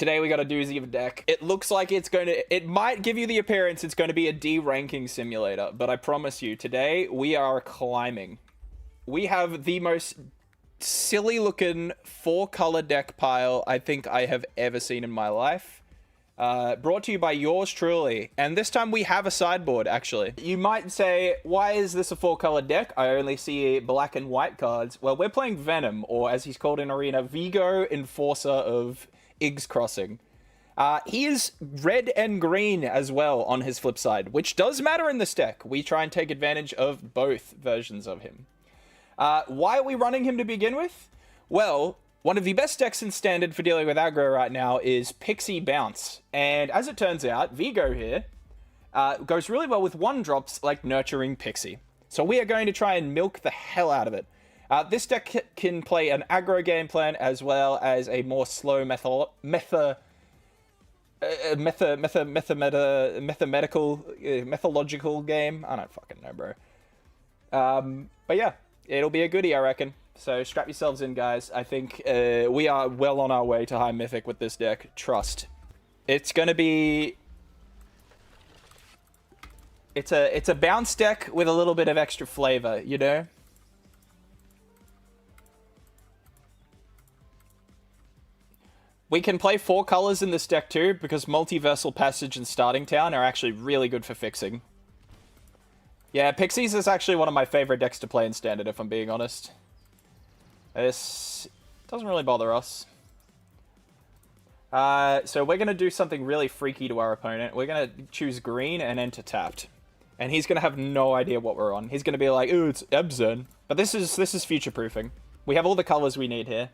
Today we got a doozy of a deck. It looks like it might give you the appearance it's going to be a D-ranking simulator, but I promise you, today we are climbing. We have the most silly looking 4-color deck pile I think I have ever seen in my life. Brought to you by yours truly. And this time we have a sideboard, actually. You might say, why is this a 4-color deck? I only see black and white cards. Well, we're playing Venom, or as he's called in Arena, Vigo, Enforcer of Iggs Crossing. He is red and green as well on his flip side, which does matter in this deck. We try and take advantage of both versions of him. Why are we running him to begin with? Well, one of the best decks in Standard for dealing with aggro right now is Pixie Bounce. And as it turns out, Vigo here goes really well with 1-drops like Nurturing Pixie. So we are going to try and milk the hell out of it. This deck can play an aggro game plan as well as a more slow methodological game. I don't fucking know, bro. But yeah, it'll be a goodie, I reckon. So strap yourselves in, guys. I think we are well on our way to high mythic with this deck. Trust. It's gonna be... It's a bounce deck with a little bit of extra flavor, you know? We can play 4 colors in this deck too, because Multiversal Passage and Starting Town are actually really good for fixing. Yeah, Pixies is actually one of my favorite decks to play in Standard, if I'm being honest. This doesn't really bother us. So we're going to do something really freaky to our opponent. We're going to choose green and enter tapped. And he's going to have no idea what we're on. He's going to be like, ooh, it's Ebzone. But this is future-proofing. We have all the colors we need here.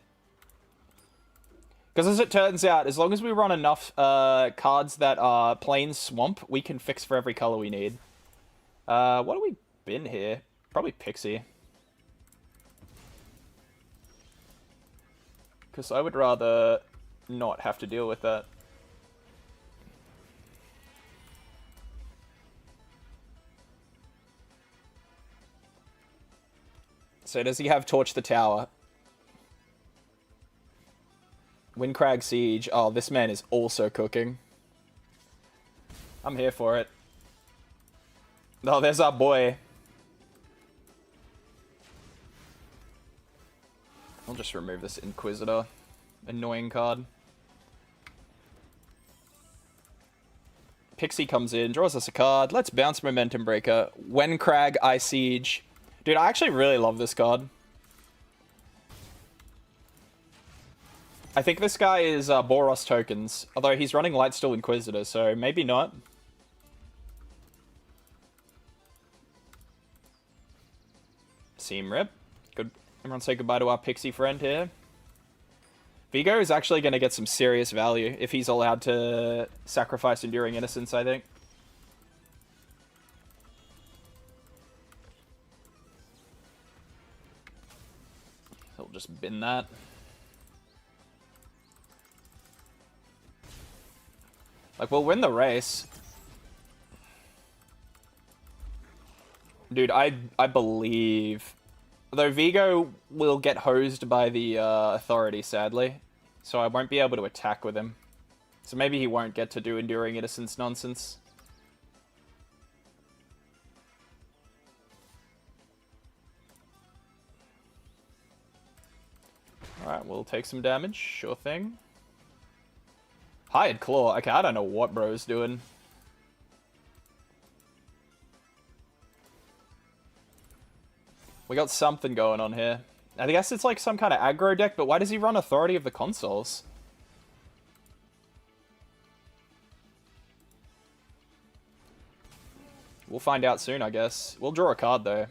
Because as it turns out, as long as we run enough cards that are plain swamp, we can fix for every color we need. What do we bin here? Probably Pixie. Because I would rather not have to deal with that. So does he have Torch the Tower? Windcrag Siege. Oh, this man is also cooking. I'm here for it. Oh, there's our boy. I'll just remove this Inquisitor. Annoying card. Pixie comes in, draws us a card. Let's bounce Momentum Breaker. Windcrag Ice Siege. Dude, I actually really love this card. I think this guy is Boros tokens, although he's running Lightsteel Inquisitor, so maybe not. Seam rip. Good. Everyone say goodbye to our Pixie friend here. Vigo is actually going to get some serious value if he's allowed to sacrifice Enduring Innocence, I think. He'll just bin that. Like, we'll win the race. Dude, I believe... Though Vigo will get hosed by the Authority, sadly. So I won't be able to attack with him. So maybe he won't get to do Enduring Innocence nonsense. Alright, we'll take some damage. Sure thing. Hired Claw. Okay, I don't know what bro's doing. We got something going on here. I guess it's like some kind of aggro deck, but why does he run Authority of the Consoles? We'll find out soon, I guess. We'll draw a card, though.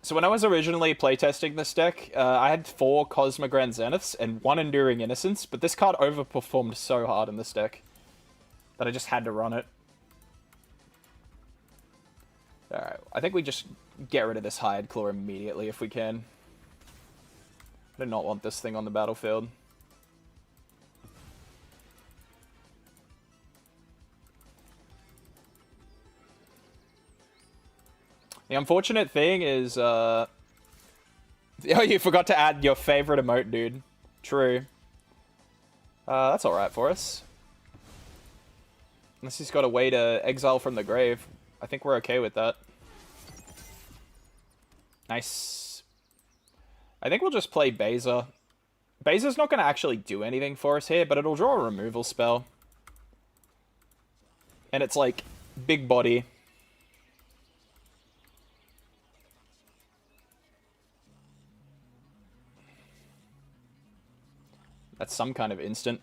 So when I was originally playtesting this deck, I had 4 Cosmogrand Zeniths and 1 Enduring Innocence, but this card overperformed so hard in this deck that I just had to run it. Alright, I think we just get rid of this Hired Claw immediately if we can. I do not want this thing on the battlefield. The unfortunate thing is, Oh, you forgot to add your favorite emote, dude. True. That's alright for us. Unless he's got a way to exile from the grave. I think we're okay with that. Nice. I think we'll just play Beza. Beza's not going to actually do anything for us here, but it'll draw a removal spell. And it's like, big body. That's some kind of instant.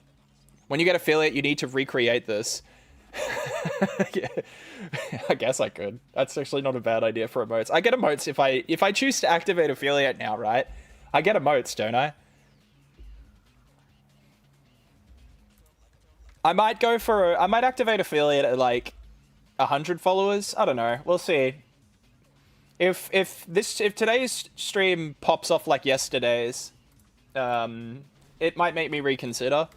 When you get affiliate, you need to recreate this. Yeah. I guess I could. That's actually not a bad idea for emotes. I get emotes if I choose to activate affiliate now, right? I get emotes, don't I? I might activate affiliate at like 100 followers. I don't know. We'll see. If today's stream pops off like yesterday's, it might make me reconsider.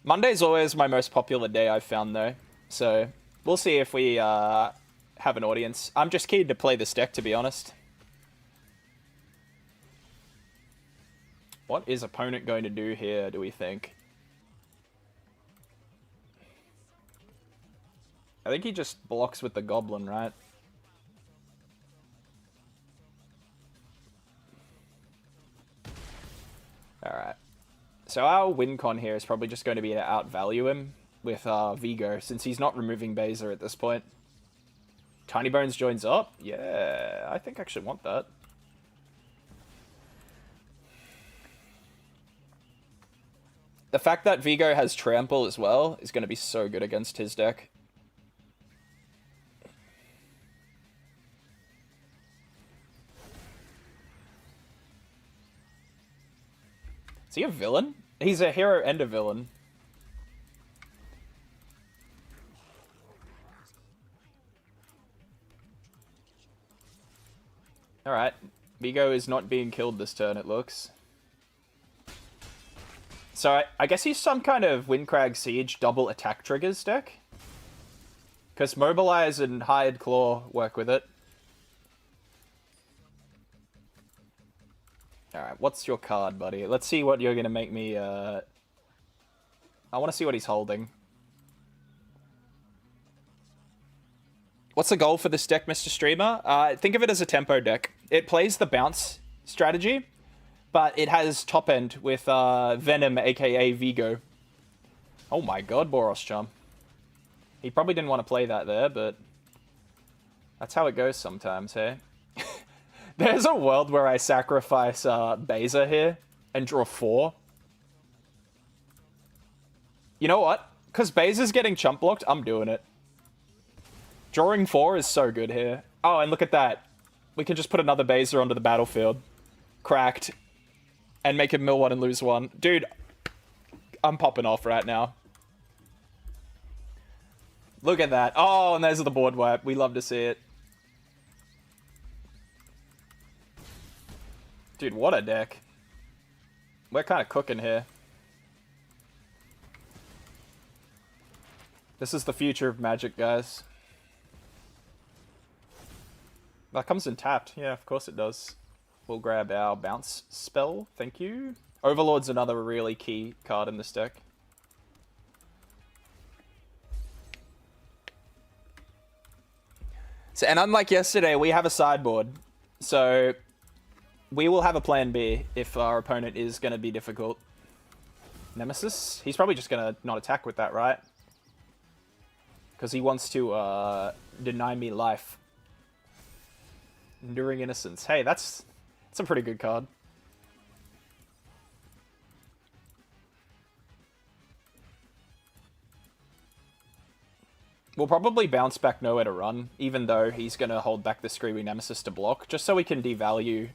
Monday's always my most popular day, I've found, though. So, we'll see if we have an audience. I'm just keen to play this deck, to be honest. What is opponent going to do here, do we think? I think he just blocks with the goblin, right? Alright. So our win con here is probably just going to be to outvalue him with Vigo, since he's not removing Beza at this point. Tiny Bones joins up? Yeah, I think I actually want that. The fact that Vigo has Trample as well is going to be so good against his deck. Is he a villain? He's a hero and a villain. Alright. Vigo is not being killed this turn, it looks. So I guess he's some kind of Windcrag Siege double attack triggers deck. Because Mobilize and Hired Claw work with it. Alright, what's your card, buddy? Let's see what you're gonna make me, I want to see what he's holding. What's the goal for this deck, Mr. Streamer? Think of it as a tempo deck. It plays the bounce strategy, but it has top end with Venom, aka Vigo. Oh my god, Boros Chum. He probably didn't want to play that there, but that's how it goes sometimes, hey? There's a world where I sacrifice Beza here and draw 4. You know what? Because Beza's getting chump blocked, I'm doing it. Drawing 4 is so good here. Oh, and look at that. We can just put another Beza onto the battlefield. Cracked. And make him mill 1 and lose 1. Dude, I'm popping off right now. Look at that. Oh, and there's the board wipe. We love to see it. Dude, what a deck. We're kind of cooking here. This is the future of Magic, guys. That comes in tapped. Yeah, of course it does. We'll grab our bounce spell. Thank you. Overlord's another really key card in this deck. So, and unlike yesterday, we have a sideboard. So we will have a plan B if our opponent is going to be difficult. Nemesis? He's probably just going to not attack with that, right? Because he wants to deny me life. Enduring Innocence. Hey, that's a pretty good card. We'll probably bounce back Nowhere to Run, even though he's going to hold back the Screaming Nemesis to block, just so we can devalue.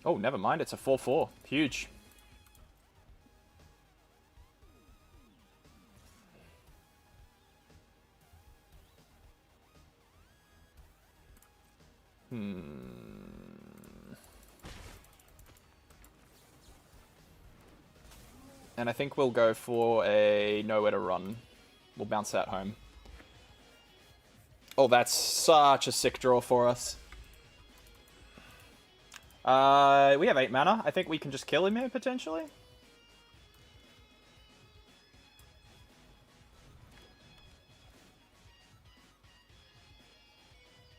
Oh, never mind. It's a 4/4. Huge. And I think we'll go for a Nowhere to Run. We'll bounce that home. Oh, that's such a sick draw for us. We have 8 mana. I think we can just kill him here, potentially.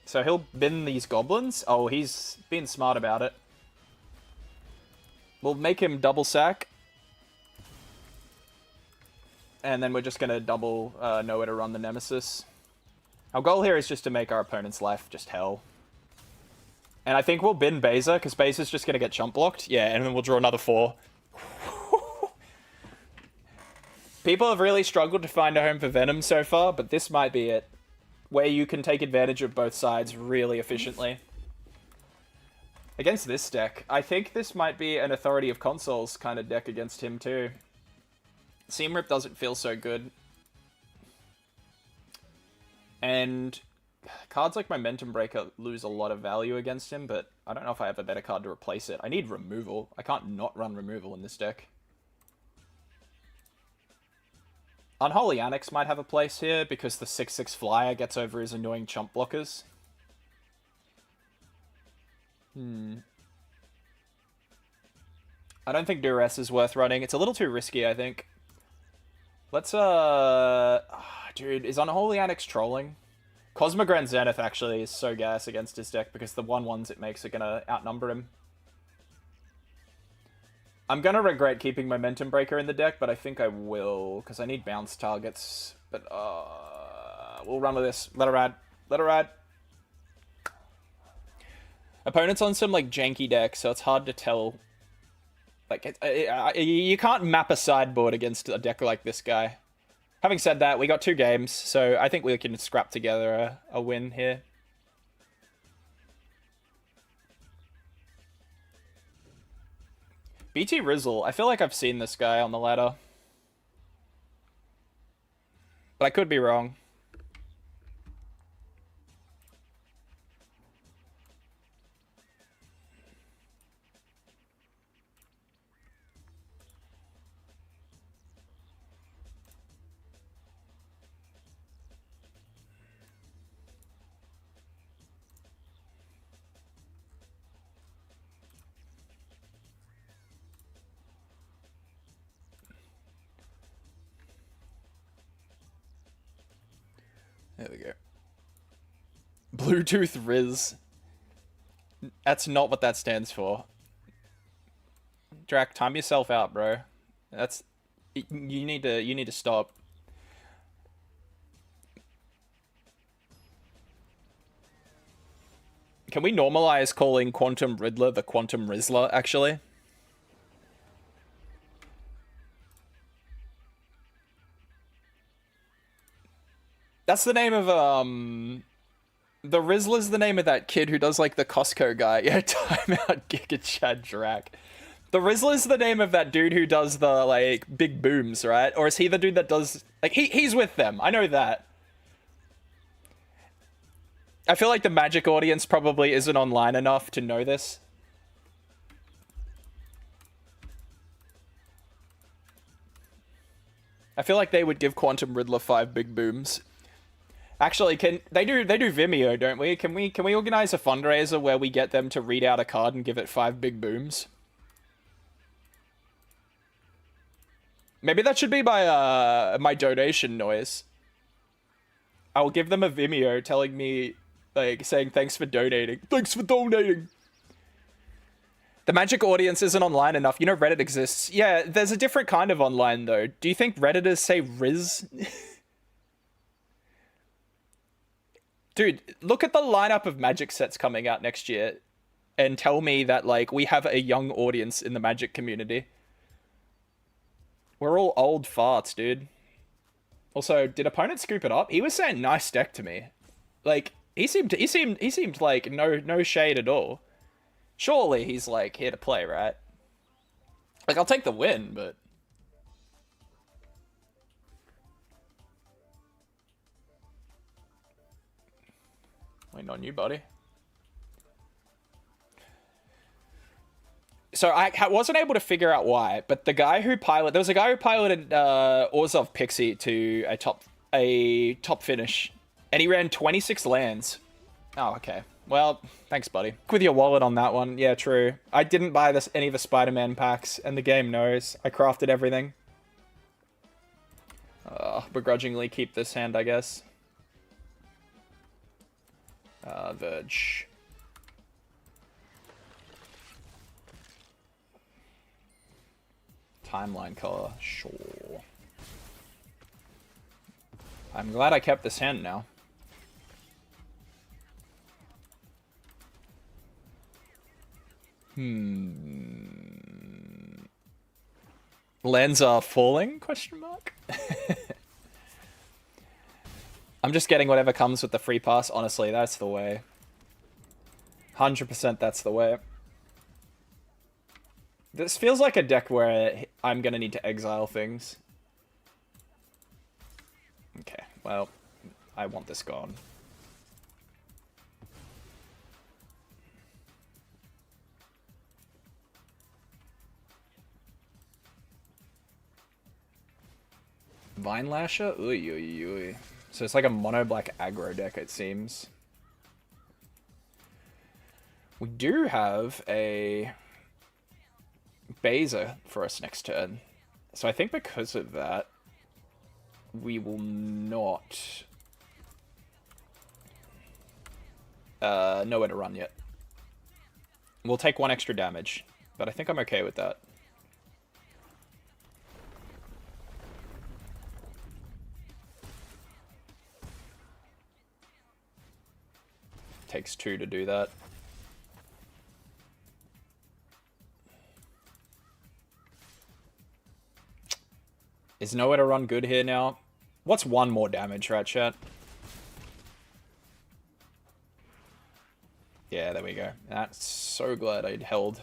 So he'll bin these goblins. Oh, he's being smart about it. We'll make him double sack. And then we're just going to double nowhere to run the Nemesis. Our goal here is just to make our opponent's life just hell. And I think we'll bin Beza, because Beza's just going to get chump blocked. Yeah, and then we'll draw another 4. People have really struggled to find a home for Venom so far, but this might be it. Where you can take advantage of both sides really efficiently. Against this deck, I think this might be an Authority of Consoles kind of deck against him too. Seam Rip doesn't feel so good. And cards like Momentum Breaker lose a lot of value against him, but I don't know if I have a better card to replace it. I need removal. I can't not run removal in this deck. Unholy Annex might have a place here because the 6/6 flyer gets over his annoying chump blockers. I don't think Duress is worth running. It's a little too risky, I think. Let's, dude, is Unholy Annex trolling? Cosmogrand Zenith actually is so gas against his deck because the 1/1s it makes are gonna outnumber him. I'm gonna regret keeping Momentum Breaker in the deck, but I think I will, because I need bounce targets. But, we'll run with this. Let her ride. Let her ride. Opponent's on some, like, janky deck, so it's hard to tell. Like, you can't map a sideboard against a deck like this guy. Having said that, we got 2 games, so I think we can scrap together a win here. BT Rizzle. I feel like I've seen this guy on the ladder. But I could be wrong. There we go. Bluetooth Riz. That's not what that stands for. Drac, time yourself out, bro. That's you need to stop. Can we normalize calling Quantum Riddler the Quantum Rizzler, actually? That's the name of, the Rizzler's the name of that kid who does, like, the Costco guy. Yeah, timeout Giga Chad Drac. The Rizzler's the name of that dude who does the, like, big booms, right? Or is he the dude that does... Like, he's with them. I know that. I feel like the Magic audience probably isn't online enough to know this. I feel like they would give Quantum Riddler 5 big booms. Actually, they do Vimeo, don't we? Can we organize a fundraiser where we get them to read out a card and give it 5 big booms? Maybe that should be my donation noise. I'll give them a Vimeo telling me, like, saying thanks for donating. Thanks for donating. The Magic audience isn't online enough. You know Reddit exists. Yeah, there's a different kind of online though. Do you think Redditors say Riz? Dude, look at the lineup of Magic sets coming out next year and tell me that, like, we have a young audience in the Magic community. We're all old farts, dude. Also, did opponent scoop it up? He was saying nice deck to me. Like, he seemed like no shade at all. Surely he's, like, here to play, right? Like, I'll take the win, but... Waiting on you, buddy. So I wasn't able to figure out why, but there was a guy who piloted Orzhov Pixie to a top finish, and he ran 26 lands. Oh, okay. Well, thanks, buddy. With your wallet on that one. Yeah, true. I didn't buy any of the Spider-Man packs, and the game knows. I crafted everything. Begrudgingly keep this hand, I guess. Verge. Timeline color, sure. I'm glad I kept this hand now. Lands are falling? Question mark. I'm just getting whatever comes with the free pass. Honestly, that's the way. 100% that's the way. This feels like a deck where I'm gonna need to exile things. Okay, well, I want this gone. Vine Lasher? Uy, uy, uy. So it's like a mono black aggro deck, it seems. We do have a Baser for us next turn. So I think because of that, we will not nowhere to run yet. We'll take 1 extra damage, but I think I'm okay with that. Takes 2 to do that. Is nowhere to run good here now? What's 1 more damage, right, chat? Yeah, there we go. That's so glad I'd held.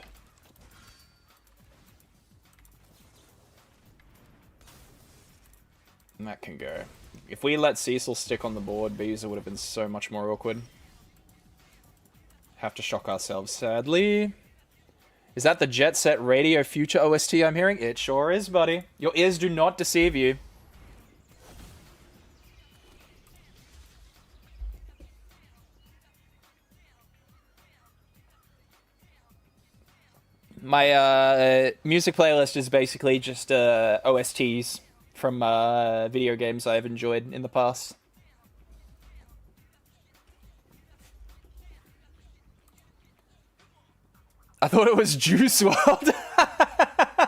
And that can go. If we let Cecil stick on the board, Beezer would have been so much more awkward. Have to shock ourselves, sadly. Is that the Jet Set Radio Future OST I'm hearing? It sure is, buddy. Your ears do not deceive you. My music playlist is basically just OSTs from video games I've enjoyed in the past. I thought it was Juice WRLD.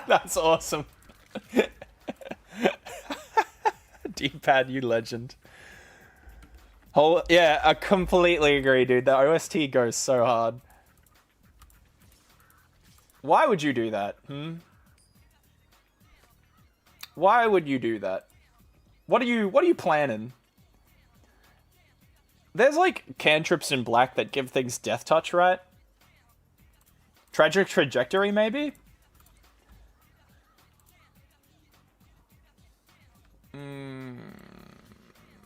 That's awesome. D-pad, you legend. Yeah, I completely agree, dude. The OST goes so hard. Why would you do that? Why would you do that? What are you planning? There's like cantrips in black that give things death touch, right? Tragic Trajectory, maybe?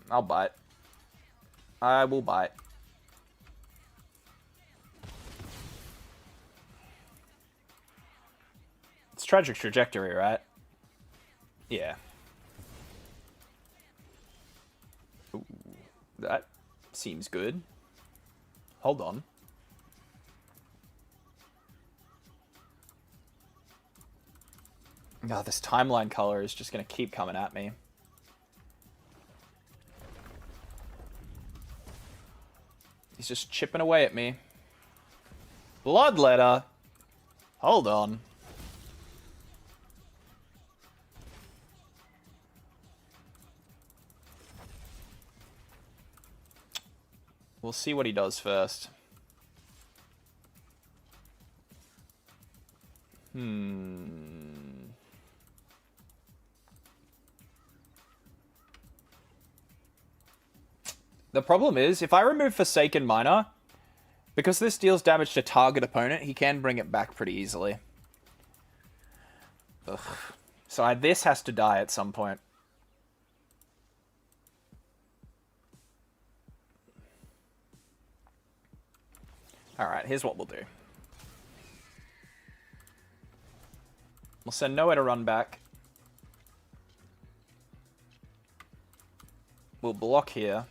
I'll bite. I will bite. It's Tragic Trajectory, right? Yeah. Ooh, that seems good. Hold on. God, this timeline color is just going to keep coming at me. He's just chipping away at me. Bloodletter? Hold on. We'll see what he does first. The problem is, if I remove Forsaken Miner, because this deals damage to target opponent, he can bring it back pretty easily. Ugh. So this has to die at some point. Alright, here's what we'll do. We'll send nowhere to run back. We'll block here.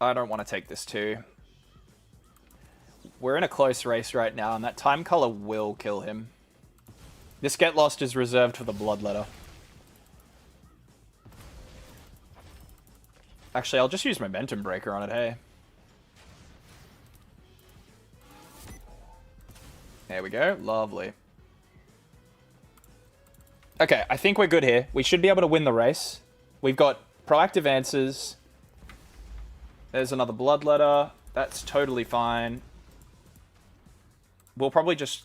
I don't want to take this too. We're in a close race right now, and that time color will kill him. This Get Lost is reserved for the Bloodletter. Actually, I'll just use Momentum Breaker on it, hey. There we go. Lovely. Okay, I think we're good here. We should be able to win the race. We've got proactive answers. There's another Bloodletter. That's totally fine. We'll probably just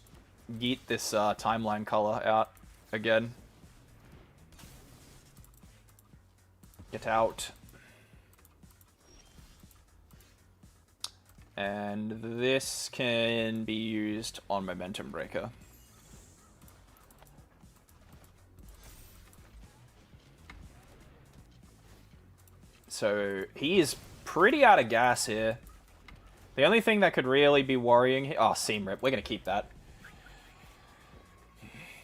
yeet this timeline color out again. Get out. And this can be used on Momentum Breaker. So he is pretty out of gas here. The only thing that could really be worrying here... Oh, Seam Rip. We're going to keep that.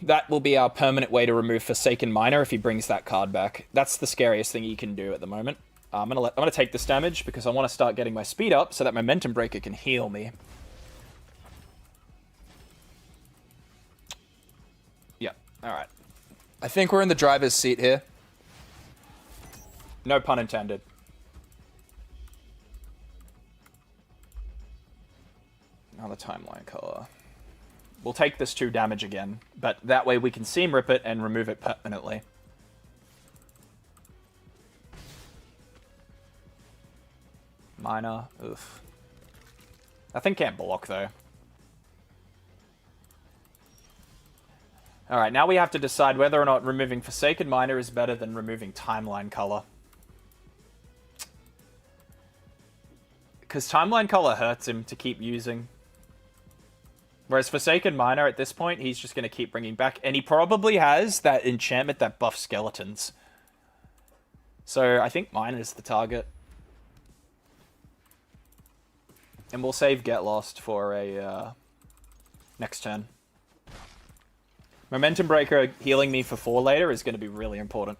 That will be our permanent way to remove Forsaken Miner if he brings that card back. That's the scariest thing he can do at the moment. I'm gonna take this damage because I want to start getting my speed up so that Momentum Breaker can heal me. Yeah, alright. I think we're in the driver's seat here. No pun intended. Another timeline color. We'll take this 2 damage again, but that way we can Seam Rip it and remove it permanently. Miner, oof. That thing can't block, though. Alright, now we have to decide whether or not removing Forsaken Miner is better than removing Timeline Color. Because Timeline Color hurts him to keep using. Whereas Forsaken Miner, at this point, he's just going to keep bringing back. And he probably has that enchantment that buffs skeletons. So I think Miner is the target. And we'll save Get Lost for a next turn. Momentum Breaker healing me for 4 later is going to be really important.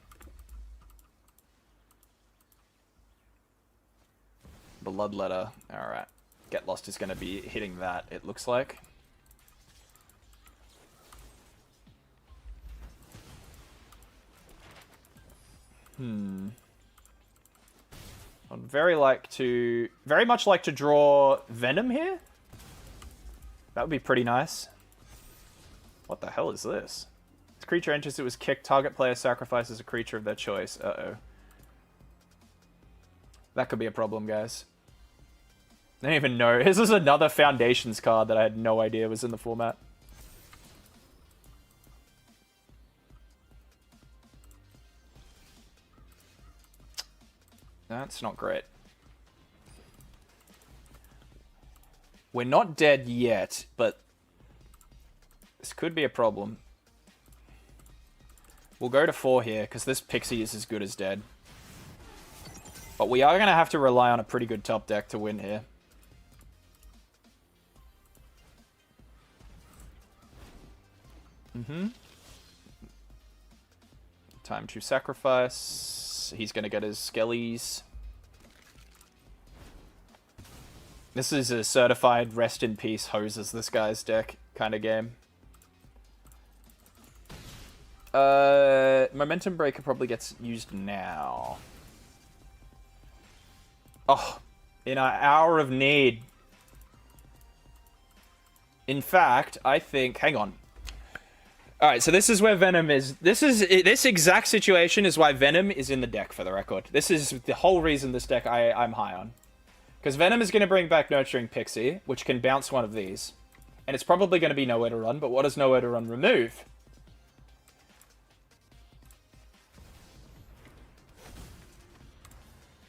Bloodletter. Alright. Get Lost is going to be hitting that, it looks like. I'd very much like to draw Venom here. That would be pretty nice. What the hell is this? This creature enters, it was kicked. Target player sacrifices a creature of their choice. Uh-oh. That could be a problem, guys. I don't even know. This is another Foundations card that I had no idea was in the format. That's not great. We're not dead yet, but this could be a problem. We'll go to 4 here, because this Pixie is as good as dead. But we are going to have to rely on a pretty good top deck to win here. Time to sacrifice. He's going to get his Skellies. This is a certified rest in peace hoses this guy's deck kind of game. Momentum Breaker probably gets used now. Oh, in our hour of need. In fact, I think... Hang on. Alright, so this is where Venom is. This exact situation is why Venom is in the deck, for the record. This is the whole reason this deck I'm high on. Because Venom is going to bring back Nurturing Pixie, which can bounce one of these. And it's probably going to be Nowhere to Run, but what does Nowhere to Run remove?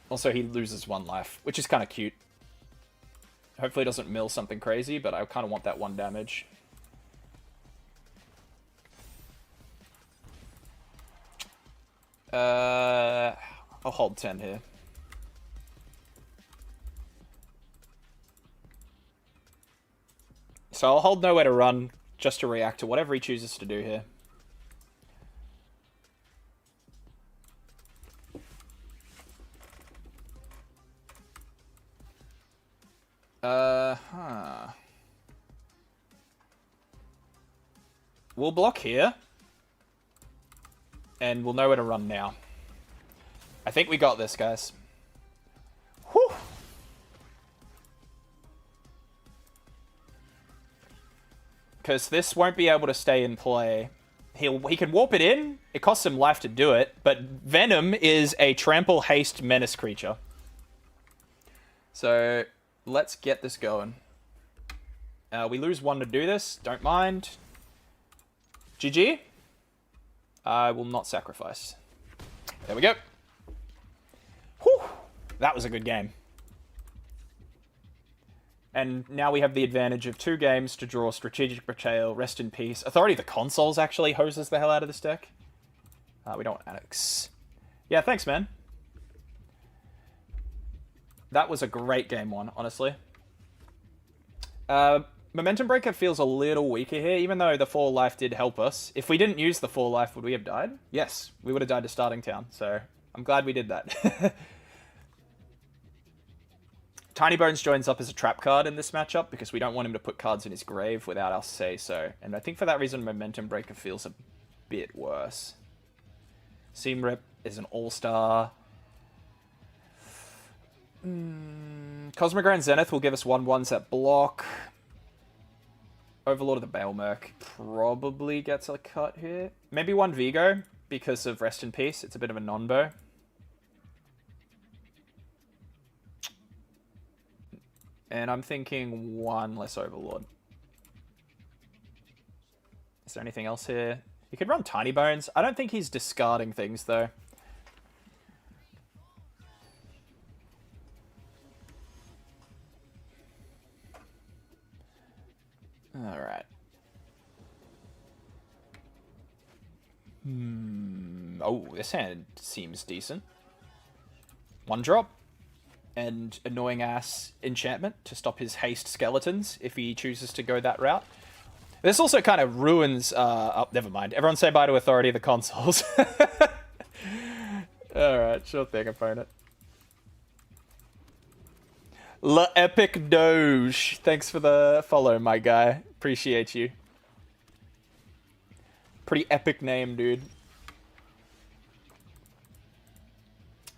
Also, he loses 1 life, which is kind of cute. Hopefully it doesn't mill something crazy, but I kind of want that 1 damage. I'll hold 10 here. So I'll hold Nowhere to Run just to react to whatever he chooses to do here. Huh. We'll block here. And we'll know where to run now. I think we got this, guys. Whew. Because this won't be able to stay in play. He can warp it in. It costs him life to do it. But Venom is a trample haste menace creature. So let's get this going. We lose one to do this. Don't mind. GG. I will not sacrifice. There we go. Whew. That was a good game. And now we have the advantage of 2 games to draw Strategic Betrayal, Rest in Peace. Authority of the Consoles actually hoses the hell out of this deck. We don't want Annex. Yeah, thanks, man. That was a great game 1, honestly. Momentum Breaker feels a little weaker here, even though the 4 life did help us. If we didn't use the 4 life, would we have died? Yes, we would have died to Starting Town, so I'm glad we did that. Tiny Bones joins up as a trap card in this matchup because we don't want him to put cards in his grave without us say so. And I think for that reason, Momentum Breaker feels a bit worse. Seam Rip is an all-star. Cosmic Grand Zenith will give us 1/1s that block. Overlord of the Bale Merc probably gets a cut here. Maybe 1 Vigo because of Rest in Peace. It's a bit of a non-bow. And I'm thinking 1 less Overlord. Is there anything else here? You could run Tiny Bones. I don't think he's discarding things, though. Alright. Oh, this hand seems decent. 1 drop. And annoying ass enchantment to stop his haste skeletons if he chooses to go that route. This also kind of ruins... oh, never mind. Everyone say bye to Authority of the Consoles. Alright, sure thing, opponent. La Epic Doge. Thanks for the follow, my guy. Appreciate you. Pretty epic name, dude.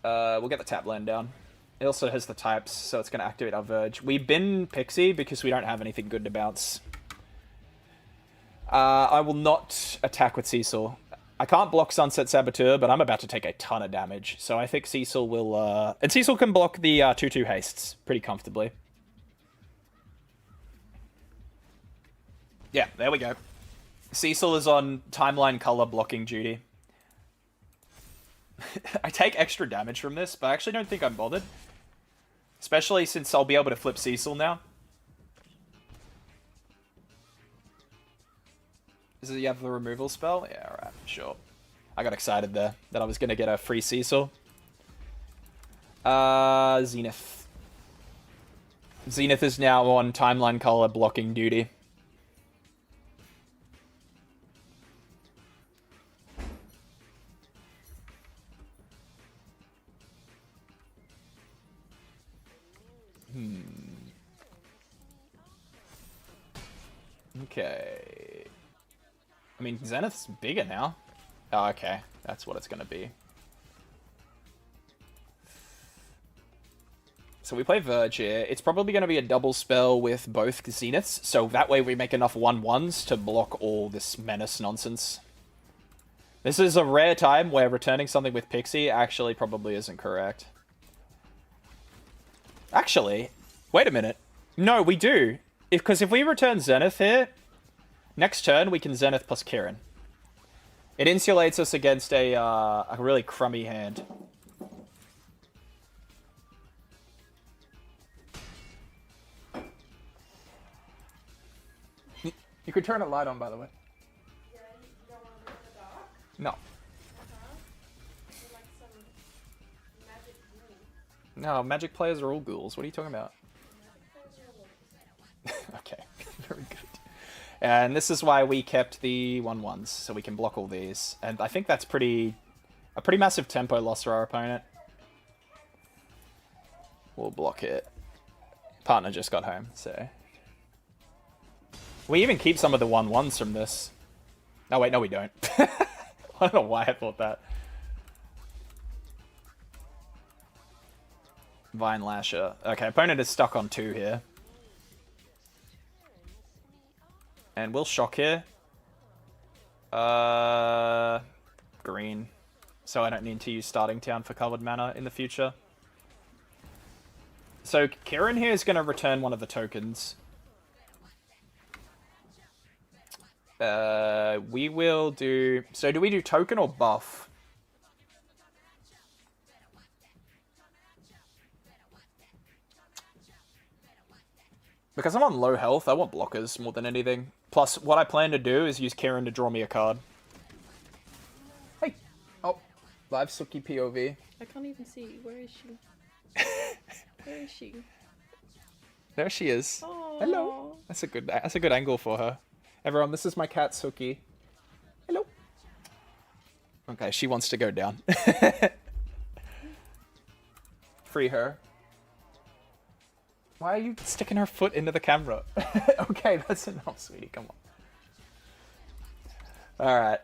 We'll get the tap land down. It also has the types, so it's going to activate our Verge. We bin Pixie because we don't have anything good to bounce. I will not attack with Cecil. I can't block Sunset Saboteur, but I'm about to take a ton of damage. So I think Cecil will... And Cecil can block the 2/2 hastes pretty comfortably. Yeah, there we go. Cecil is on timeline color blocking duty. I take extra damage from this, but I actually don't think I'm bothered. Especially since I'll be able to flip Cecil now. Does he have the removal spell? Yeah, alright, sure. I got excited there that I was going to get a free Cecil. Zenith. Zenith is now on timeline color blocking duty. Okay. I mean, Zenith's bigger now. Oh, okay. That's what it's going to be. So we play Verge here. It's probably going to be a double spell with both Zeniths, so that way we make enough 1/1s to block all this menace nonsense. This is a rare time where returning something with Pixie actually probably isn't correct. Actually, wait a minute. No, we do. Because if we return Zenith here, next turn we can Zenith plus Kirin. It insulates us against a really crummy hand. You could turn a light on, by the way. Yeah, you don't want to look in the dark? No. Like some magic glue. No, Magic players are all ghouls. What are you talking about? Okay, very good. And this is why we kept the 1/1s, so we can block all these. And I think that's a pretty massive tempo loss for our opponent. We'll block it. Partner just got home, so... We even keep some of the 1/1s from this. Oh wait, no we don't. I don't know why I thought that. Vine Lasher. Okay, opponent is stuck on 2 here. And we'll shock here. Green. So I don't need to use Starting Town for covered mana in the future. So Kieran here is going to return one of the tokens. We will do... So do we do token or buff? Because I'm on low health, I want blockers more than anything. Plus, what I plan to do is use Kieran to draw me a card. Hey! Oh, live Suki POV. I can't even see. Where is she? Where is she? There she is. Aww. Hello. That's a good angle for her. Everyone, this is my cat Suki. Hello. Okay, she wants to go down. Free her. Why are you sticking her foot into the camera? Okay, that's enough, sweetie. Come on. Alright.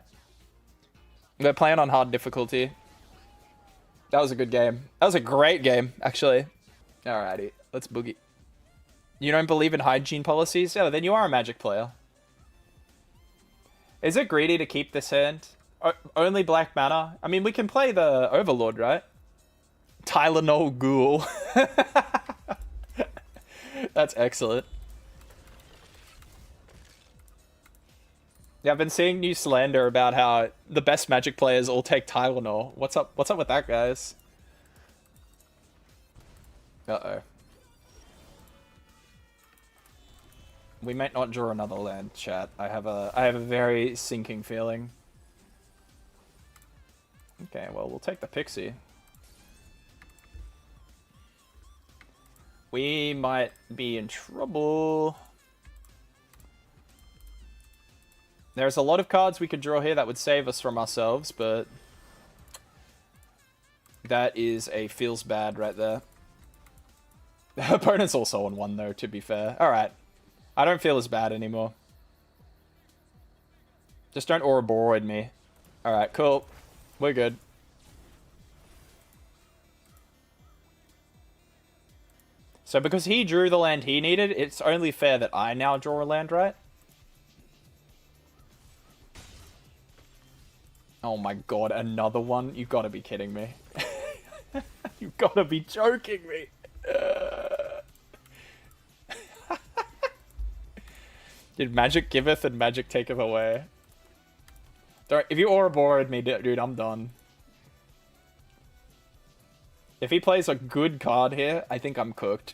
We're playing on hard difficulty. That was a good game. That was a great game, actually. Alrighty, let's boogie. You don't believe in hygiene policies? Oh, then you are a Magic player. Is it greedy to keep this hand? Only black mana? I mean, we can play the Overlord, right? Tylenol Ghoul. That's excellent. Yeah, I've been seeing new slander about how the best Magic players all take Tylenol. What's up? What's up with that, guys? Uh-oh. We might not draw another land, chat. I have a very sinking feeling. Okay, well, we'll take the Pixie. We might be in trouble. There's a lot of cards we could draw here that would save us from ourselves, but that is a feels bad right there. The opponent's also on 1 though, to be fair. Alright. I don't feel as bad anymore. Just don't Ouroboros me. Alright, cool. We're good. So because he drew the land he needed, it's only fair that I now draw a land, right? Oh my god, another one? You gotta be kidding me. You gotta be joking me. Did Magic giveth and Magic taketh away? If you Ouroboros me, dude, I'm done. If he plays a good card here, I think I'm cooked.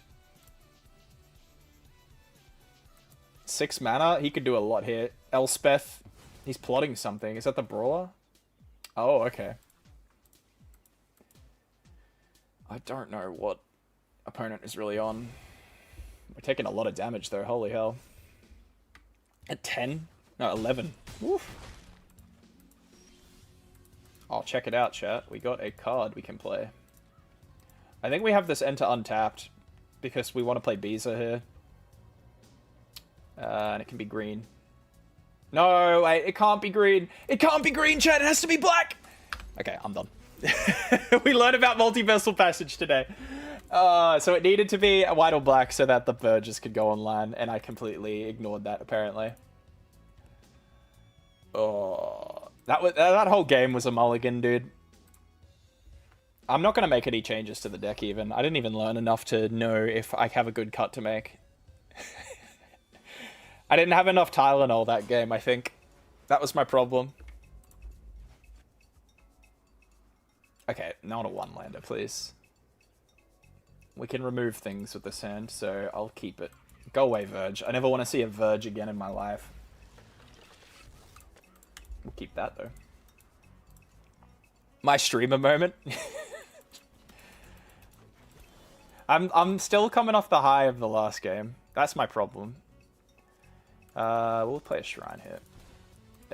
6 mana, he could do a lot here. Elspeth, he's plotting something. Is that the Brawler? Oh, okay. I don't know what opponent is really on. We're taking a lot of damage though, holy hell. At 10? No, 11. Woof. Oh, check it out, chat. We got a card we can play. I think we have this enter untapped because we want to play Beezer here. And it can be green. No, wait, it can't be green. It can't be green, chat. It has to be black. Okay, I'm done. We learned about multiversal passage today. So it needed to be white or black so that the Verges could go online, and I completely ignored that, apparently. Oh, that whole game was a mulligan, dude. I'm not going to make any changes to the deck, even. I didn't even learn enough to know if I have a good cut to make. I didn't have enough Tylenol that game, I think. That was my problem. Okay, not a 1-lander, please. We can remove things with this hand, so I'll keep it. Go away, Verge. I never want to see a Verge again in my life. We'll keep that, though. My streamer moment. I'm still coming off the high of the last game. That's my problem. We'll play a Shrine here.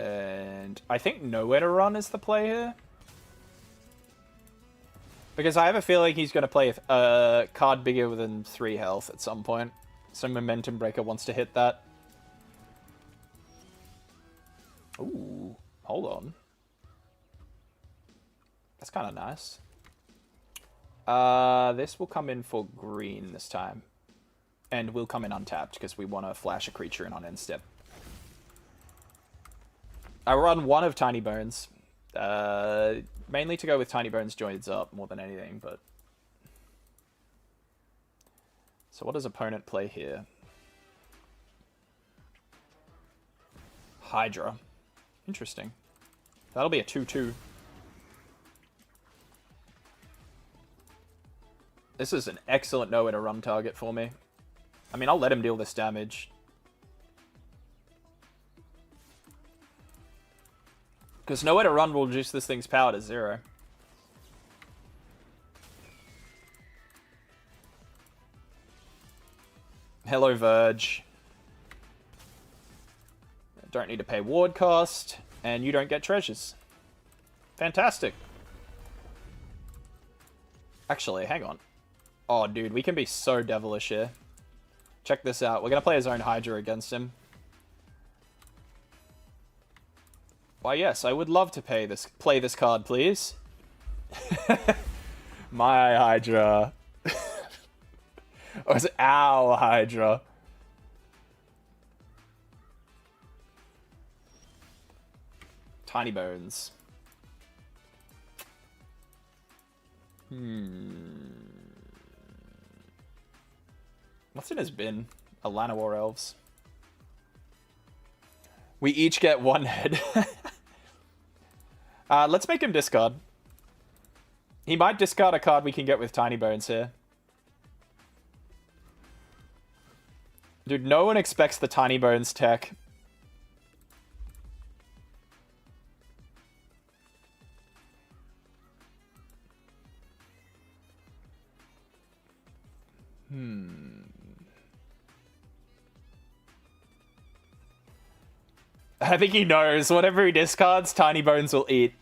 And I think Nowhere to Run is the play here. Because I have a feeling he's going to play a card bigger than 3 health at some point. Some Momentum Breaker wants to hit that. Ooh, hold on. That's kind of nice. This will come in for green this time. And will come in untapped because we want to flash a creature in on end step. I run 1 of Tiny Bones. Mainly to go with Tiny Bones joins up more than anything, but... So what does opponent play here? Hydra. Interesting. That'll be a 2/2. This is an excellent nowhere to run target for me. I mean, I'll let him deal this damage. Because nowhere to run will reduce this thing's power to 0. Hello, Verge. Don't need to pay ward cost, and you don't get treasures. Fantastic. Actually, hang on. Oh, dude, we can be so devilish here. Check this out. We're going to play his own Hydra against him. Why, yes, I would love to play this card, please. My Hydra. Or is it our Hydra? Tiny Bones. What's in his bin? Alana War Elves. We each get 1 head. Let's make him discard. He might discard a card we can get with Tiny Bones here. Dude, no one expects the Tiny Bones tech. I think he knows. Whatever he discards, Tiny Bones will eat.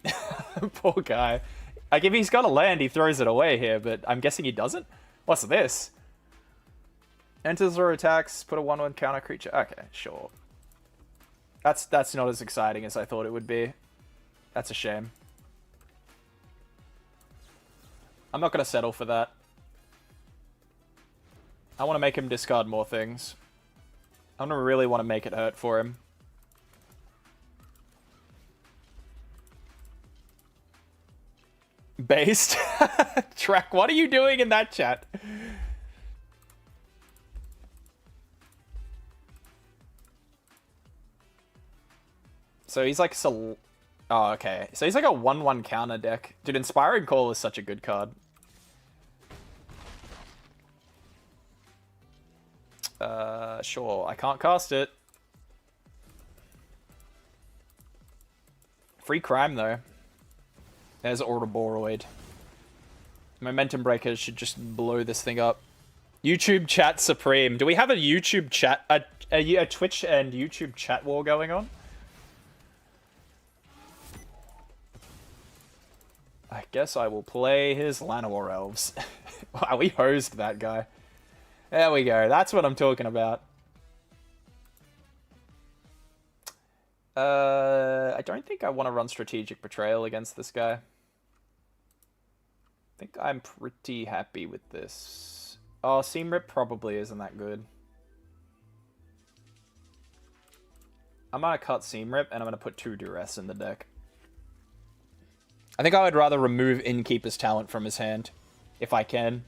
Poor guy. Like, if he's got a land, he throws it away here, but I'm guessing he doesn't? What's this? Enters or attacks, put a 1/1 counter creature. Okay, sure. That's not as exciting as I thought it would be. That's a shame. I'm not going to settle for that. I want to make him discard more things. I don't really want to make it hurt for him. Based? Track, what are you doing in that chat? So he's like... Oh, okay. So he's like a 1/1 counter deck. Dude, Inspiring Call is such a good card. Sure. I can't cast it. Free crime, though. There's Ouroboros. Momentum Breakers should just blow this thing up. YouTube chat supreme. Do we have a YouTube chat... a Twitch and YouTube chat war going on? I guess I will play his Llanowar Elves. Wow, we hosed that guy. There we go. That's what I'm talking about. I don't think I want to run Strategic Betrayal against this guy. I think I'm pretty happy with this. Oh, Seam Rip probably isn't that good. I'm going to cut Seam Rip, and I'm going to put 2 Duress in the deck. I think I would rather remove Innkeeper's Talent from his hand, if I can.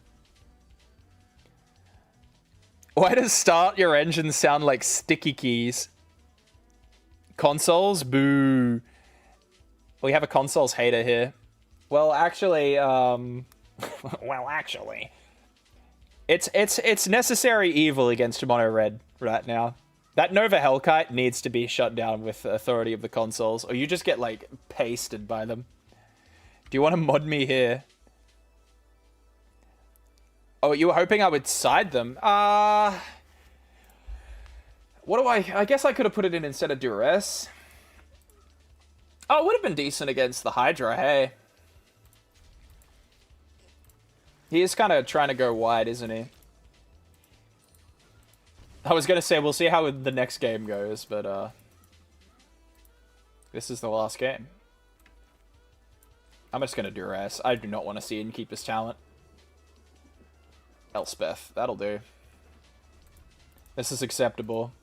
Why does Start Your Engine sound like sticky keys? Consoles? Boo. We have a consoles hater here. Well, actually, It's necessary evil against Mono Red right now. That Nova Hellkite needs to be shut down with the authority of the consoles, or you just get, like, pasted by them. Do you want to mod me here? Oh, you were hoping I would side them? What do I guess I could have put it in instead of Duress. Oh, it would have been decent against the Hydra, hey. He is kind of trying to go wide, isn't he? I was going to say, we'll see how the next game goes, but this is the last game. I'm just going to duress. I do not want to see him keep his talent. Elspeth, that'll do. This is acceptable.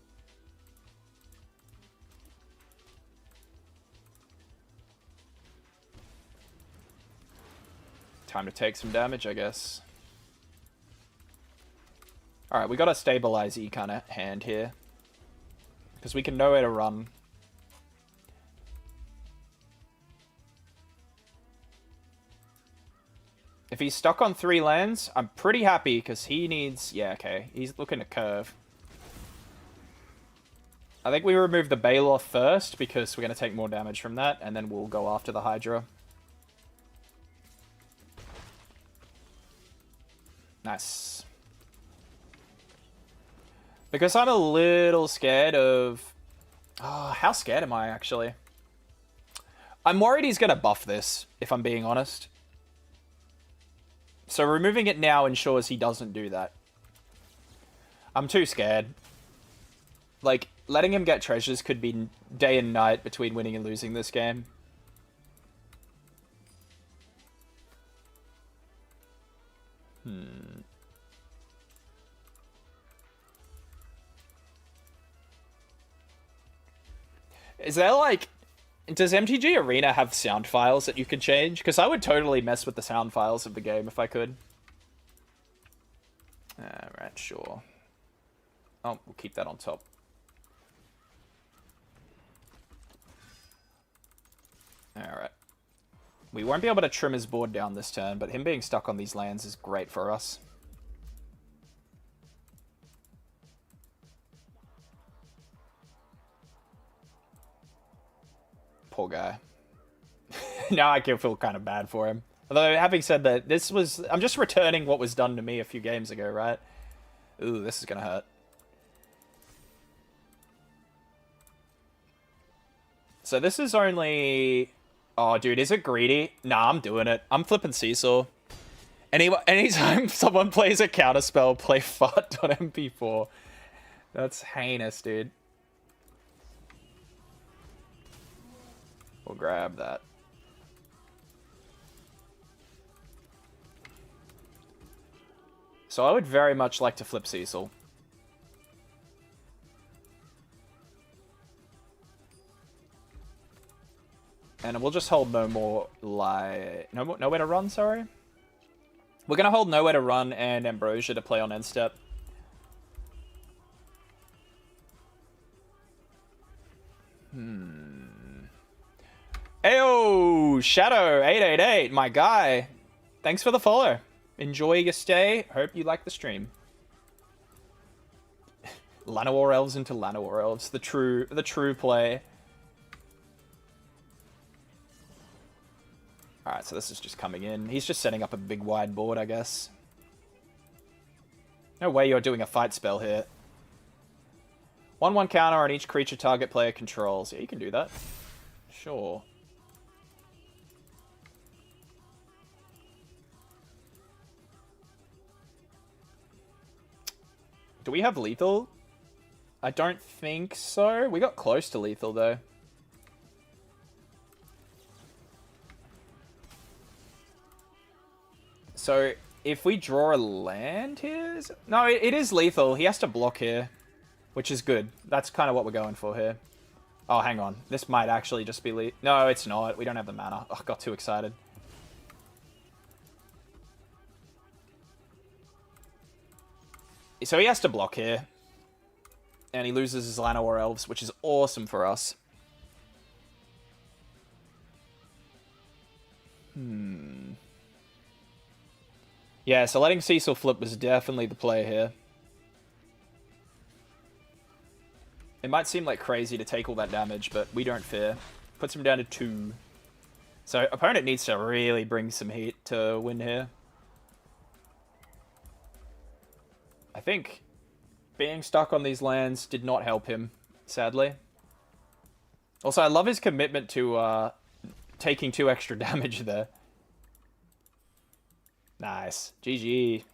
Time to take some damage, I guess. Alright, we got a stabilize-y kind of hand here. Because we can know where to run. If he's stuck on 3 lands, I'm pretty happy because he needs... Yeah, okay. He's looking to curve. I think we remove the Baloth first because we're going to take more damage from that, and then we'll go after the Hydra. Nice. Because I'm a little scared of... Oh, how scared am I, actually? I'm worried he's going to buff this, if I'm being honest. So removing it now ensures he doesn't do that. I'm too scared. Like, letting him get treasures could be day and night between winning and losing this game. Is there, like... Does MTG Arena have sound files that you can change? Because I would totally mess with the sound files of the game if I could. Alright, sure. Oh, we'll keep that on top. Alright. We won't be able to trim his board down this turn, but him being stuck on these lands is great for us. Poor guy. Now I can feel kind of bad for him. Although, having said that, this was... I'm just returning what was done to me a few games ago, right? Ooh, this is gonna hurt. So this is only... Oh, dude, is it greedy? Nah, I'm doing it. I'm flipping Cecil. Anytime someone plays a counterspell, play fart on MP4. That's heinous, dude. We'll grab that. So I would very much like to flip Cecil. And we'll just hold no more nowhere to run, sorry. We're gonna hold nowhere to run and Ambrosia to play on end step. Ayo, Shadow 888, my guy. Thanks for the follow. Enjoy your stay. Hope you like the stream. Llanowar Elves into Llanowar Elves, the true play. Alright, so this is just coming in. He's just setting up a big wide board, I guess. No way you're doing a fight spell here. 1/1 counter on each creature target player controls. Yeah, you can do that. Sure. Do we have lethal? I don't think so. We got close to lethal, though. So, if we draw a land here... No, it is lethal. He has to block here, which is good. That's kind of what we're going for here. Oh, hang on. This might actually just be lethal. No, it's not. We don't have the mana. Oh, I got too excited. So he has to block here. And he loses his Llanowar Elves, which is awesome for us. Yeah, so letting Cecil flip was definitely the play here. It might seem like crazy to take all that damage, but we don't fear. Puts him down to 2. So opponent needs to really bring some heat to win here. I think being stuck on these lands did not help him, sadly. Also, I love his commitment to taking 2 extra damage there. Nice. GG.